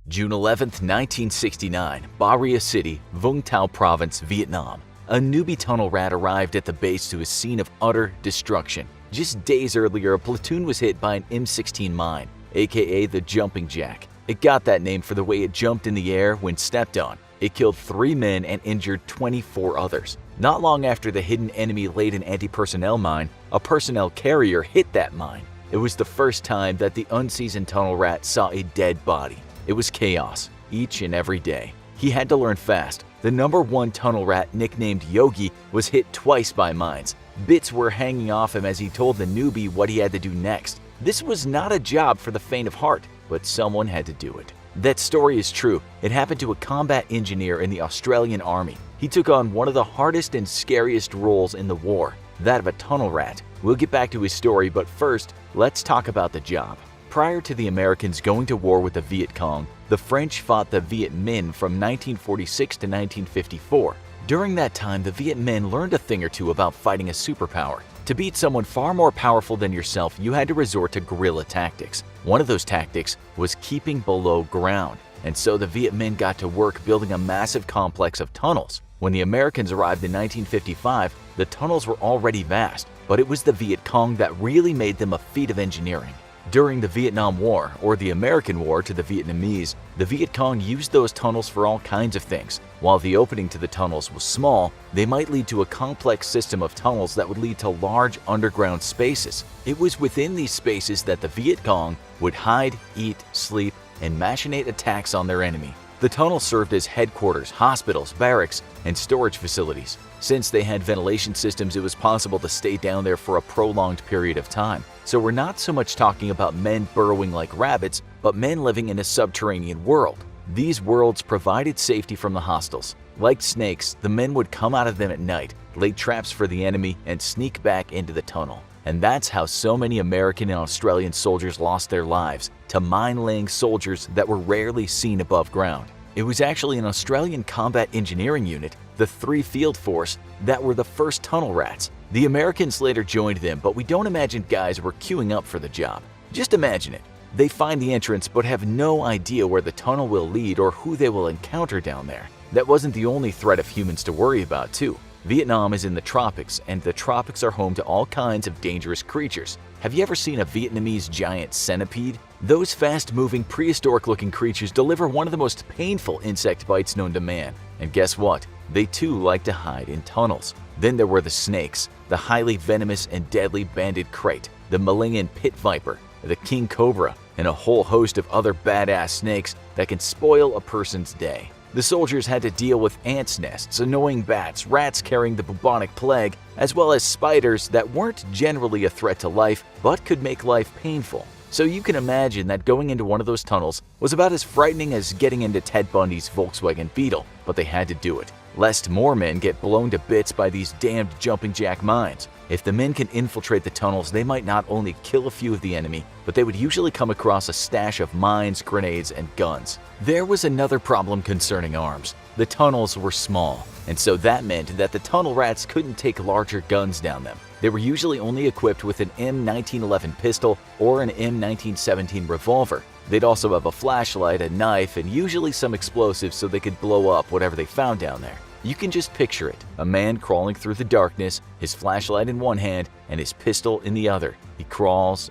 June 11, 1969, Ba Ria City, Vung Tau Province, Vietnam. A newbie tunnel rat arrived at the base to a scene of utter destruction. Just days earlier, a platoon was hit by an M16 mine, aka the jumping jack. It got that name for the way it jumped in the air when stepped on. It killed 3 men and injured 24 others. Not long after the hidden enemy laid an anti-personnel mine, a personnel carrier hit that mine. It was the first time that the unseasoned tunnel rat saw a dead body. It was chaos, each and every day. He had to learn fast. The #1 tunnel rat, nicknamed Yogi, was hit twice by mines. Bits were hanging off him as he told the newbie what he had to do next. This was not a job for the faint of heart, but someone had to do it. That story is true. It happened to a combat engineer in the Australian Army. He took on one of the hardest and scariest roles in the war, that of a tunnel rat. We'll get back to his story, but first, let's talk about the job. Prior to the Americans going to war with the Viet Cong, the French fought the Viet Minh from 1946 to 1954. During that time, the Viet Minh learned a thing or two about fighting a superpower. To beat someone far more powerful than yourself, you had to resort to guerrilla tactics. One of those tactics was keeping below ground, and so the Viet Minh got to work building a massive complex of tunnels. When the Americans arrived in 1955, the tunnels were already vast, but it was the Viet Cong that really made them a feat of engineering. During the Vietnam War, or the American War to the Vietnamese, the Viet Cong used those tunnels for all kinds of things. While the opening to the tunnels was small, they might lead to a complex system of tunnels that would lead to large underground spaces. It was within these spaces that the Viet Cong would hide, eat, sleep, and machinate attacks on their enemy. The tunnels served as headquarters, hospitals, barracks, and storage facilities. Since they had ventilation systems, it was possible to stay down there for a prolonged period of time. So we're not so much talking about men burrowing like rabbits, but men living in a subterranean world. These worlds provided safety from the hostiles. Like snakes, the men would come out of them at night, lay traps for the enemy, and sneak back into the tunnel. And that's how so many American and Australian soldiers lost their lives, to mine-laying soldiers that were rarely seen above ground. It was actually an Australian combat engineering unit, the 3 Field Force, that were the first tunnel rats. The Americans later joined them, but we don't imagine guys were queuing up for the job. Just imagine it. They find the entrance but have no idea where the tunnel will lead or who they will encounter down there. That wasn't the only threat of humans to worry about, too. Vietnam is in the tropics, and the tropics are home to all kinds of dangerous creatures. Have you ever seen a Vietnamese giant centipede? Those fast-moving, prehistoric-looking creatures deliver one of the most painful insect bites known to man. And guess what? They too like to hide in tunnels. Then there were the snakes, the highly venomous and deadly banded krait, the malignant pit viper, the king cobra, and a whole host of other badass snakes that can spoil a person's day. The soldiers had to deal with ants' nests, annoying bats, rats carrying the bubonic plague, as well as spiders that weren't generally a threat to life, but could make life painful. So you can imagine that going into one of those tunnels was about as frightening as getting into Ted Bundy's Volkswagen Beetle, but they had to do it, lest more men get blown to bits by these damned jumping jack mines. If the men can infiltrate the tunnels, they might not only kill a few of the enemy, but they would usually come across a stash of mines, grenades, and guns. There was another problem concerning arms. The tunnels were small, and so that meant that the tunnel rats couldn't take larger guns down them. They were usually only equipped with an M1911 pistol or an M1917 revolver. They'd also have a flashlight, a knife, and usually some explosives so they could blow up whatever they found down there. You can just picture it, a man crawling through the darkness, his flashlight in one hand and his pistol in the other. He crawls,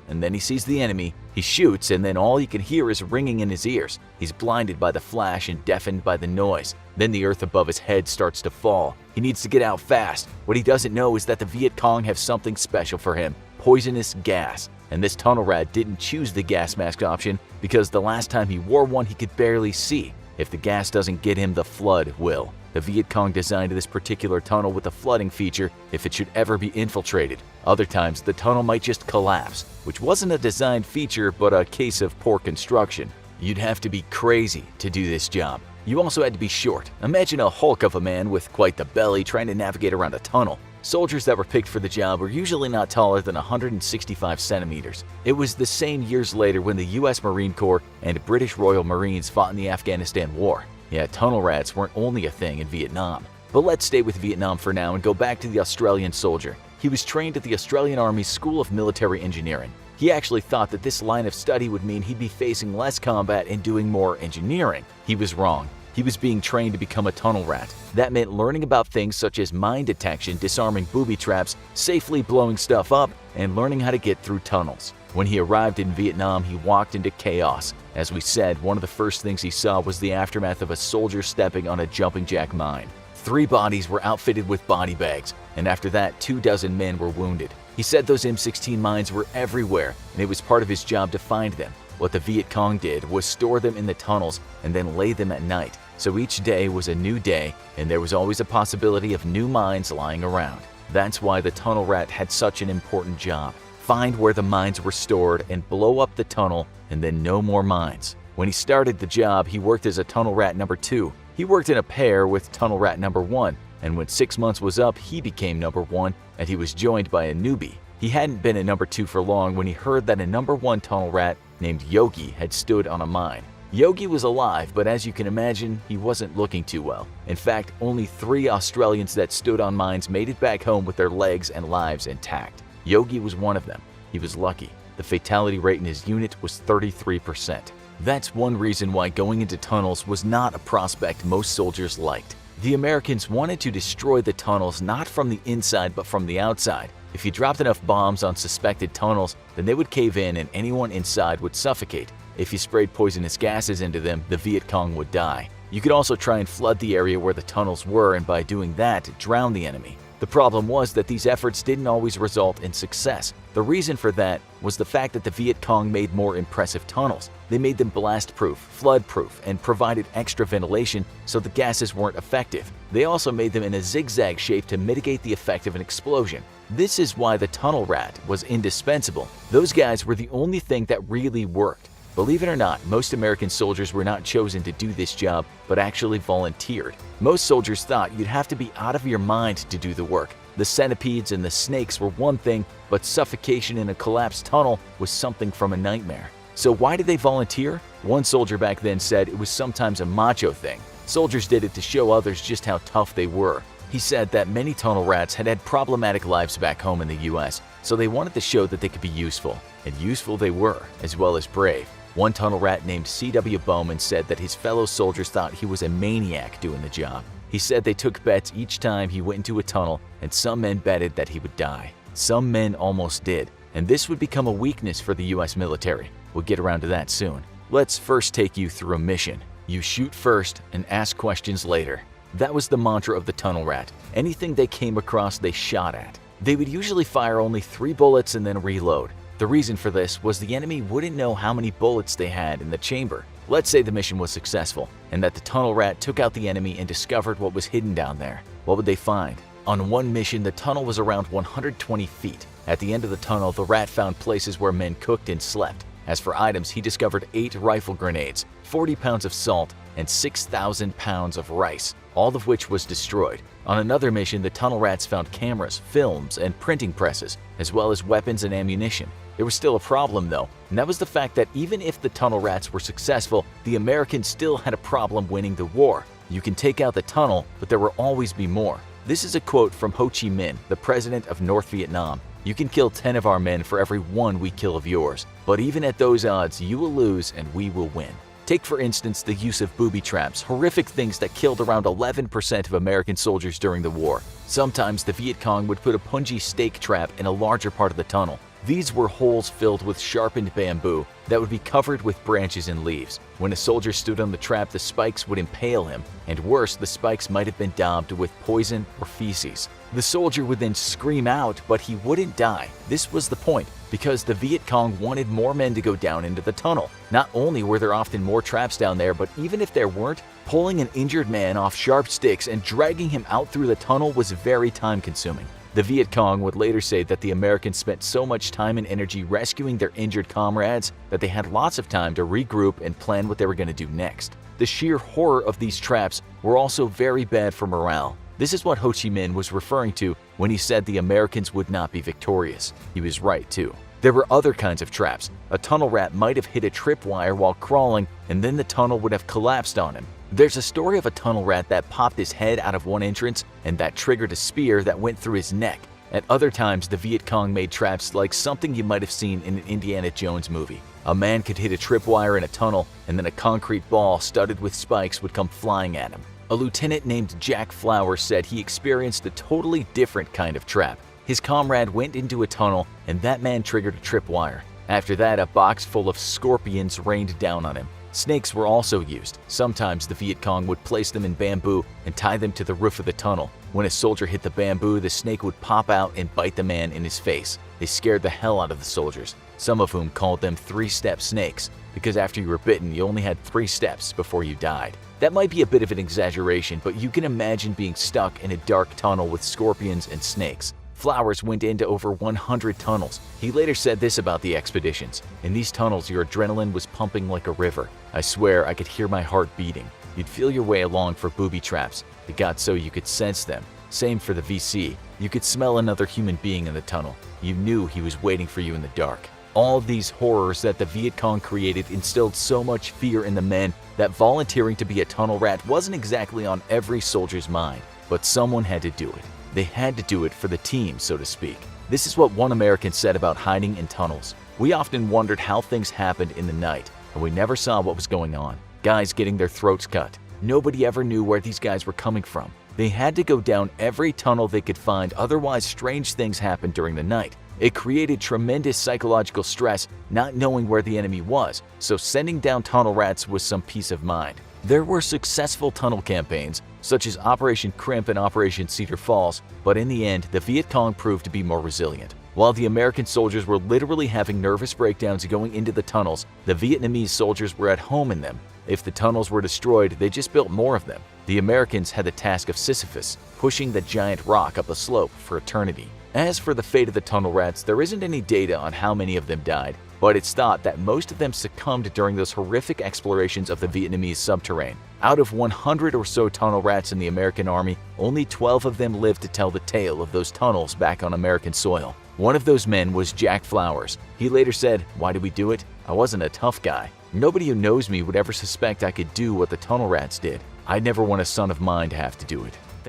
and then he sees the enemy, he shoots, and then all he can hear is ringing in his ears. He's blinded by the flash and deafened by the noise. Then the earth above his head starts to fall. He needs to get out fast. What he doesn't know is that the Viet Cong have something special for him, poisonous gas. And this tunnel rat didn't choose the gas mask option because the last time he wore one he could barely see. If the gas doesn't get him, the flood will. The Viet Cong designed this particular tunnel with a flooding feature if it should ever be infiltrated. Other times, the tunnel might just collapse, which wasn't a design feature but a case of poor construction. You'd have to be crazy to do this job. You also had to be short. Imagine a hulk of a man with quite the belly trying to navigate around a tunnel. Soldiers that were picked for the job were usually not taller than 165 centimeters. It was the same years later when the US Marine Corps and British Royal Marines fought in the Afghanistan War. Yeah, tunnel rats weren't only a thing in Vietnam. But let's stay with Vietnam for now and go back to the Australian soldier. He was trained at the Australian Army's School of Military Engineering. He actually thought that this line of study would mean he'd be facing less combat and doing more engineering. He was wrong. He was being trained to become a tunnel rat. That meant learning about things such as mine detection, disarming booby traps, safely blowing stuff up, and learning how to get through tunnels. When he arrived in Vietnam, he walked into chaos. As we said, one of the first things he saw was the aftermath of a soldier stepping on a jumping jack mine. 3 bodies were outfitted with body bags, and after that, 24 men were wounded. He said those M16 mines were everywhere, and it was part of his job to find them. What the Viet Cong did was store them in the tunnels and then lay them at night. So each day was a new day, and there was always a possibility of new mines lying around. That's why the tunnel rat had such an important job. Find where the mines were stored and blow up the tunnel, and then no more mines. When he started the job, he worked as a tunnel rat number 2. He worked in a pair with tunnel rat number 1, and when 6 months was up, he became number 1, and he was joined by a newbie. He hadn't been a number 2 for long when he heard that a number 1 tunnel rat named Yogi had stood on a mine. Yogi was alive, but as you can imagine, he wasn't looking too well. In fact, only 3 Australians that stood on mines made it back home with their legs and lives intact. Yogi was one of them. He was lucky. The fatality rate in his unit was 33%. That's one reason why going into tunnels was not a prospect most soldiers liked. The Americans wanted to destroy the tunnels not from the inside but from the outside. If you dropped enough bombs on suspected tunnels, then they would cave in and anyone inside would suffocate. If you sprayed poisonous gases into them, the Viet Cong would die. You could also try and flood the area where the tunnels were, and by doing that, drown the enemy. The problem was that these efforts didn't always result in success. The reason for that was the fact that the Viet Cong made more impressive tunnels. They made them blast-proof, flood-proof, and provided extra ventilation so the gases weren't effective. They also made them in a zigzag shape to mitigate the effect of an explosion. This is why the tunnel rat was indispensable. Those guys were the only thing that really worked. Believe it or not, most American soldiers were not chosen to do this job, but actually volunteered. Most soldiers thought you'd have to be out of your mind to do the work. The centipedes and the snakes were one thing, but suffocation in a collapsed tunnel was something from a nightmare. So why did they volunteer? One soldier back then said it was sometimes a macho thing. Soldiers did it to show others just how tough they were. He said that many tunnel rats had had problematic lives back home in the US, so they wanted to show that they could be useful. And useful they were, as well as brave. One tunnel rat named C.W. Bowman said that his fellow soldiers thought he was a maniac doing the job. He said they took bets each time he went into a tunnel, and some men betted that he would die. Some men almost did, and this would become a weakness for the US military. We'll get around to that soon. Let's first take you through a mission. You shoot first and ask questions later. That was the mantra of the tunnel rat. Anything they came across, they shot at. They would usually fire only 3 bullets and then reload. The reason for this was the enemy wouldn't know how many bullets they had in the chamber. Let's say the mission was successful, and that the tunnel rat took out the enemy and discovered what was hidden down there. What would they find? On one mission, the tunnel was around 120 feet. At the end of the tunnel, the rat found places where men cooked and slept. As for items, he discovered 8 rifle grenades, 40 pounds of salt, and 6,000 pounds of rice, all of which was destroyed. On another mission, the tunnel rats found cameras, films, and printing presses, as well as weapons and ammunition. There was still a problem though, and that was the fact that even if the tunnel rats were successful, the Americans still had a problem winning the war. You can take out the tunnel, but there will always be more. This is a quote from Ho Chi Minh, the president of North Vietnam. You can kill 10 of our men for every 1 we kill of yours, but even at those odds, you will lose and we will win. Take for instance the use of booby traps, horrific things that killed around 11% of American soldiers during the war. Sometimes the Viet Cong would put a punji stake trap in a larger part of the tunnel. These were holes filled with sharpened bamboo that would be covered with branches and leaves. When a soldier stood on the trap, the spikes would impale him, and worse, the spikes might have been daubed with poison or feces. The soldier would then scream out, but he wouldn't die. This was the point, because the Viet Cong wanted more men to go down into the tunnel. Not only were there often more traps down there, but even if there weren't, pulling an injured man off sharp sticks and dragging him out through the tunnel was very time-consuming. The Viet Cong would later say that the Americans spent so much time and energy rescuing their injured comrades that they had lots of time to regroup and plan what they were going to do next. The sheer horror of these traps were also very bad for morale. This is what Ho Chi Minh was referring to when he said the Americans would not be victorious. He was right too. There were other kinds of traps. A tunnel rat might have hit a tripwire while crawling, and then the tunnel would have collapsed on him. There's a story of a tunnel rat that popped his head out of one entrance and that triggered a spear that went through his neck. At other times, the Viet Cong made traps like something you might have seen in an Indiana Jones movie. A man could hit a tripwire in a tunnel, and then a concrete ball studded with spikes would come flying at him. A lieutenant named Jack Flowers said he experienced a totally different kind of trap. His comrade went into a tunnel, and that man triggered a tripwire. After that, a box full of scorpions rained down on him. Snakes were also used. Sometimes the Viet Cong would place them in bamboo and tie them to the roof of the tunnel. When a soldier hit the bamboo, the snake would pop out and bite the man in his face. They scared the hell out of the soldiers, some of whom called them three-step snakes, because after you were bitten, you only had 3 steps before you died. That might be a bit of an exaggeration, but you can imagine being stuck in a dark tunnel with scorpions and snakes. Flowers went into over 100 tunnels. He later said this about the expeditions: "In these tunnels, your adrenaline was pumping like a river. I swear I could hear my heart beating. You'd feel your way along for booby traps. It got so you could sense them. Same for the VC. You could smell another human being in the tunnel. You knew he was waiting for you in the dark." All of these horrors that the Viet Cong created instilled so much fear in the men that volunteering to be a tunnel rat wasn't exactly on every soldier's mind. But someone had to do it. They had to do it for the team, so to speak. This is what one American said about hiding in tunnels: "We often wondered how things happened in the night, and we never saw what was going on. Guys getting their throats cut. Nobody ever knew where these guys were coming from. They had to go down every tunnel they could find, otherwise strange things happened during the night. It created tremendous psychological stress not knowing where the enemy was, so sending down tunnel rats was some peace of mind." There were successful tunnel campaigns, such as Operation Crimp and Operation Cedar Falls, but in the end, the Viet Cong proved to be more resilient. While the American soldiers were literally having nervous breakdowns going into the tunnels, the Vietnamese soldiers were at home in them. If the tunnels were destroyed, they just built more of them. The Americans had the task of Sisyphus, pushing the giant rock up a slope for eternity. As for the fate of the tunnel rats, there isn't any data on how many of them died, but it's thought that most of them succumbed during those horrific explorations of the Vietnamese subterrane. Out of 100 or so tunnel rats in the American Army, only 12 of them lived to tell the tale of those tunnels back on American soil. One of those men was Jack Flowers. He later said, "Why did we do it? I wasn't a tough guy. Nobody who knows me would ever suspect I could do what the tunnel rats did. I'd never want a son of mine to have to do it."